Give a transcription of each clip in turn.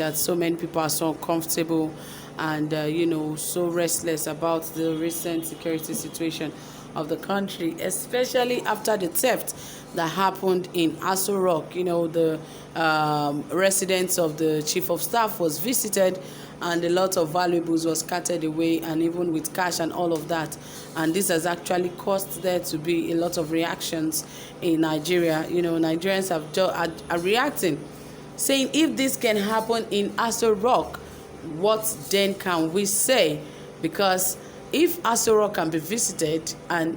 that so many people are so uncomfortable and so restless about the recent security situation of the country, especially after the theft that happened in Aso Rock. The residence of the chief of staff was visited, and a lot of valuables was scattered away, and even with cash and all of that. And this has actually caused there to be a lot of reactions in Nigeria. Nigerians are reacting, saying if this can happen in Aso Rock, what then can we say? Because if Aso Rock can be visited and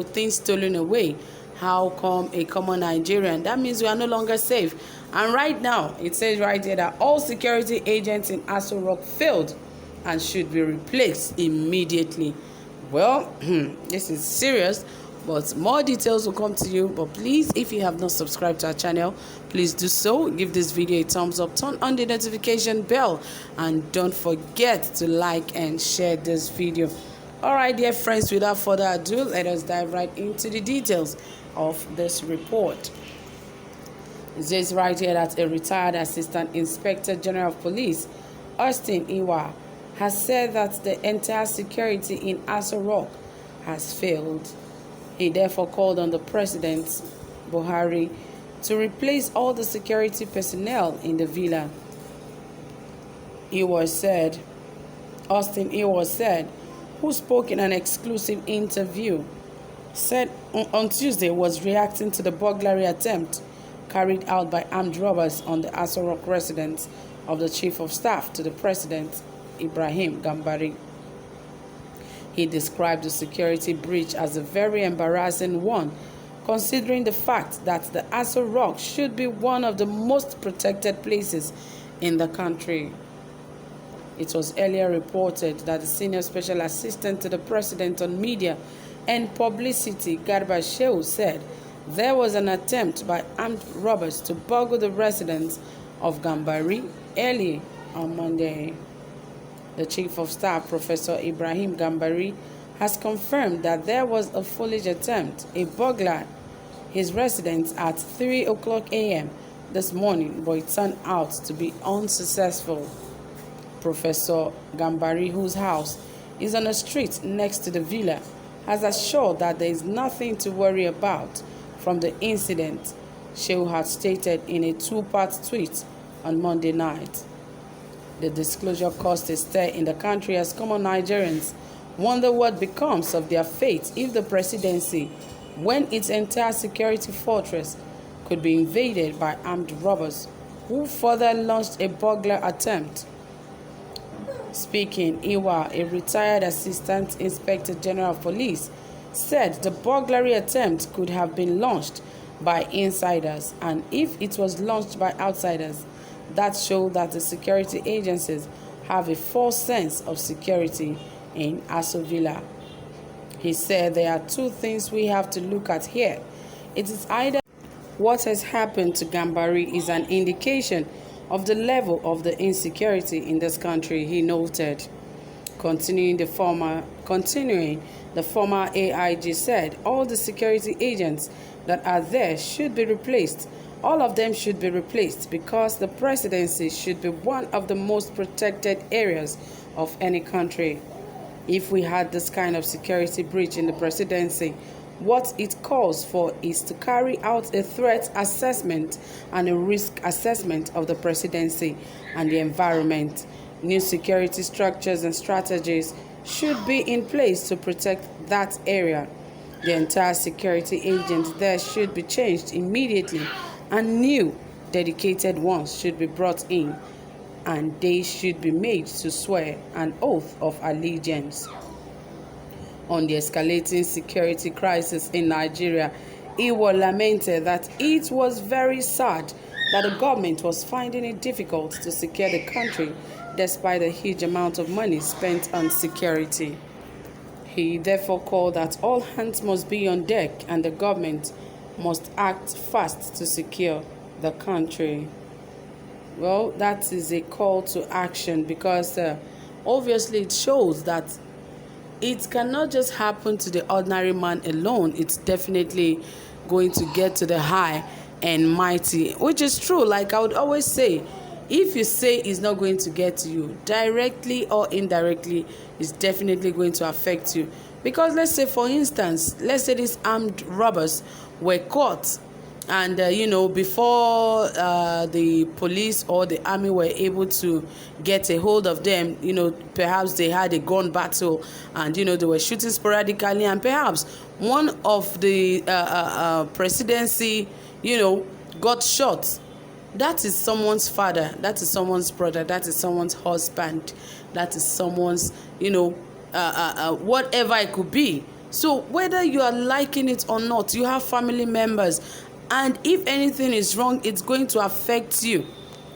things stolen away, how come a common Nigerian? That means we are no longer safe. And right now, it says right here that all security agents in Aso Rock failed and should be replaced immediately. Well, this is serious, but more details will come to you. But please, if you have not subscribed to our channel, please do so. Give this video a thumbs up, turn on the notification bell, and don't forget to like and share this video. Alright, dear friends, without further ado, let us dive right into the details of this report. It says right here that a retired Assistant Inspector General of Police, Austin Iwa, has said that the entire security in Aso Rock has failed. He therefore called on the President, Buhari, to replace all the security personnel in the villa. Austin Iwa said, who spoke in an exclusive interview, said on Tuesday was reacting to the burglary attempt carried out by armed robbers on the Aso Rock residence of the Chief of Staff to the President, Ibrahim Gambari. He described the security breach as a very embarrassing one, considering the fact that the Aso Rock should be one of the most protected places in the country. It was earlier reported that the Senior Special Assistant to the President on Media and Publicity, Garba Shehu, said there was an attempt by armed robbers to burgle the residence of Gambari early on Monday. The Chief of Staff, Professor Ibrahim Gambari, has confirmed that there was a foolish attempt, a burglar, his residence at 3 o'clock a.m. this morning, but it turned out to be unsuccessful. Professor Gambari, whose house is on a street next to the villa, has assured that there is nothing to worry about from the incident, Shehu had stated in a two-part tweet on Monday night. The disclosure caused a stir in the country as common Nigerians wonder what becomes of their fate if the presidency, when its entire security fortress could be invaded by armed robbers, who further launched a burglar attempt. Speaking, Iwa, a retired Assistant Inspector General of Police, said the burglary attempt could have been launched by insiders, and if it was launched by outsiders, that showed that the security agencies have a false sense of security in Aso Villa. He said there are two things we have to look at here. It is either what has happened to Gambari is an indication of the level of the insecurity in this country, he noted. Continuing, the former AIG said all the security agents that are there should be replaced. All of them should be replaced because the presidency should be one of the most protected areas of any country. If we had this kind of security breach in the presidency, what it calls for is to carry out a threat assessment and a risk assessment of the presidency and the environment. New security structures and strategies should be in place to protect that area. The entire security agents there should be changed immediately, and new dedicated ones should be brought in, and they should be made to swear an oath of allegiance. On the escalating security crisis in Nigeria, Iwo lamented that it was very sad that the government was finding it difficult to secure the country despite the huge amount of money spent on security. He therefore called that all hands must be on deck and the government must act fast to secure the country. Well, that is a call to action because obviously it shows that it cannot just happen to the ordinary man alone. It's definitely going to get to the high and mighty, which is true. Like I would always say, If you say it's not going to get to you, directly or indirectly, it's definitely going to affect you. Because let's say, for instance, let's say these armed robbers were caught, and before the police or the army were able to get a hold of them, perhaps they had a gun battle, and they were shooting sporadically, and perhaps one of the presidency got shot. That is someone's father, that is someone's brother, that is someone's husband, that is someone's whatever it could be. So whether you are liking it or not, you have family members, and if anything is wrong, it's going to affect you.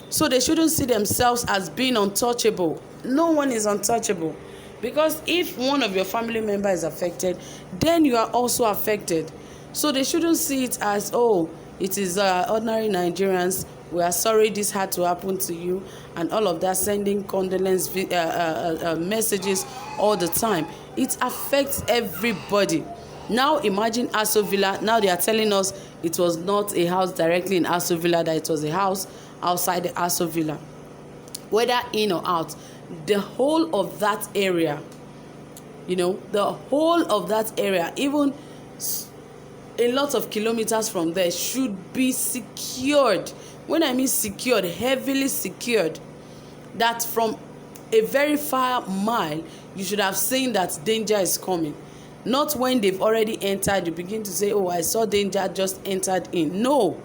So they shouldn't see themselves as being untouchable. No one is untouchable, because if one of your family members is affected, then you are also affected. So they shouldn't see it as, oh, it is ordinary Nigerians, we are sorry this had to happen to you, and all of that, sending condolence messages all the time. It affects everybody. Now imagine Aso Villa. Now they are telling us it was not a house directly in Aso Villa, that it was a house outside the Aso Villa. Whether in or out, the whole of that area, the whole of that area, even a lot of kilometers from there, should be secured. When I mean secured, heavily secured, that from a very far mile, you should have seen that danger is coming. Not when they've already entered, you begin to say, oh, I saw danger, just entered in. No.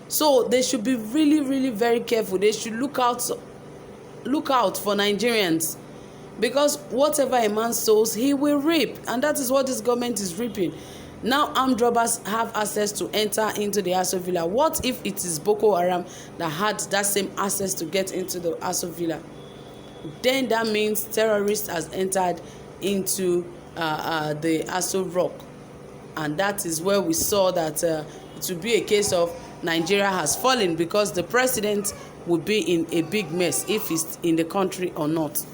So they should be really, really very careful. They should look out for Nigerians, because whatever a man sows, he will reap, and that is what this government is reaping. Now armed robbers have access to enter into the Aso Villa. What if it is Boko Haram that had that same access to get into the Aso Villa? Then that means terrorists has entered into the Aso Rock, and that is where we saw that it would be a case of Nigeria has fallen, because the president would be in a big mess if he's in the country or not.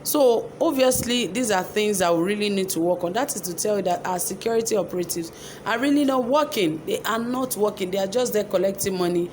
So obviously these are things that we really need to work on. That is to tell you that our security operatives are really not working. They are not working. They are just there collecting money,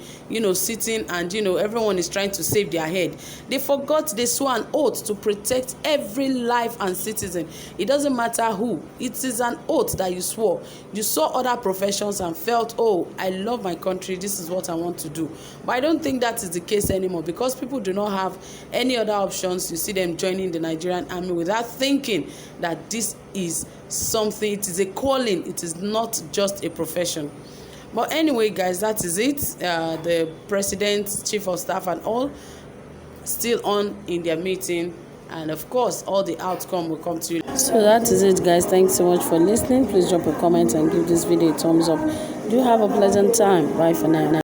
sitting, and everyone is trying to save their head. They forgot they swore an oath to protect every life and citizen. It doesn't matter who. It is an oath that you swore. You saw other professions and felt, oh, I love my country, this is what I want to do. But I don't think that is the case anymore, because people do not have any other options. You see them joining the Nigerian army without thinking that this is something, it is a calling, it is not just a profession. But anyway, guys, that is it. The president, chief of staff, and all still on in their meeting, and of course all the outcome will come to you. So that is it, guys. Thanks so much for listening. Please drop a comment and give this video a thumbs up. Do have a pleasant time. Bye for now.